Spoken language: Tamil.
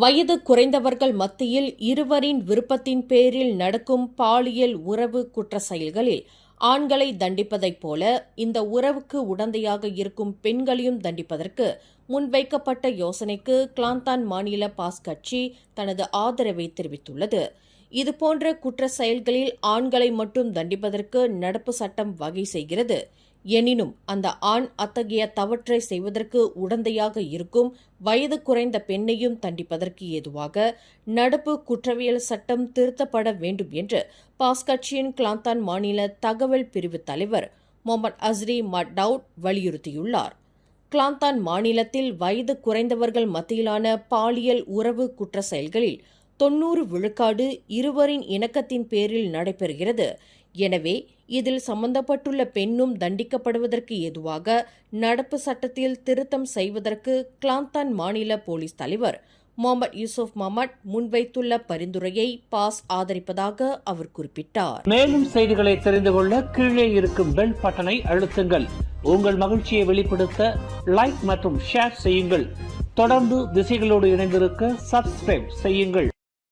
வயது குறைந்தவர்கள் மத்தியில் இருவரின் விருப்பத்தின் பேரில் நடக்கும் பாலியல் உறவு குற்ற செயல்களில் ஆண்களை தண்டிப்பதைப் போல இந்த உறவுக்கு உடந்தையாக இருக்கும் பெண்களையும் தண்டிப்பதற்கு முன்வைக்கப்பட்ட யோசனைக்கு கிளாந்தான் மாநில பாஸ் கட்சி தனது ஆதரவை தெரிவித்துள்ளது. இதுபோன்ற குற்ற செயல்களில் ஆண்களை மட்டும் தண்டிப்பதற்கு நடப்பு சட்டம் வகை செய்கிறது. எனினும் அந்த ஆண் அத்தகைய தவற்றை செய்வதற்கு உடந்தையாக இருக்கும் வயது குறைந்த பெண்ணையும் தண்டிப்பதற்கு ஏதுவாக நடப்பு குற்றவியல் சட்டம் திருத்தப்பட வேண்டும் என்று பாஸ் கட்சியின் கிளாந்தான் மாநில தகவல் பிரிவு தலைவர் முகமது அஸ்ரி மட்டவுட் வலியுறுத்தியுள்ளார். கிளாந்தான் மாநிலத்தில் வயது குறைந்தவர்கள் மத்தியிலான பாலியல் உறவு குற்ற செயல்களில் 90 விழுக்காடு இருவரின் இணக்கத்தின் பேரில் நடைபெறுகிறது. எனவே இதில் சம்பந்தப்பட்டுள்ள பெண்ணும் தண்டிக்கப்படுவதற்கு ஏதுவாக நடப்பு சட்டத்தில் திருத்தம் செய்வதற்கு கிளாந்தான் மாநில போலீஸ் தலைவர் முகமது யூசுப் மஹமட் முன்வைத்துள்ள பரிந்துரையை பாஸ் ஆதரிப்பதாக அவர் குறிப்பிட்டார். மேலும் செய்திகளை தெரிந்து கொள்ள கீழே இருக்கும் பெல் பட்டனை அழுத்துங்கள். உங்கள் மகிழ்ச்சியை வெளிப்படுத்த லைக் மற்றும் ஷேர் செய்யுங்கள். தொடர்ந்து திசைகளோடு இணைந்திருக்க சப்ஸ்கிரைப் செய்யுங்கள்.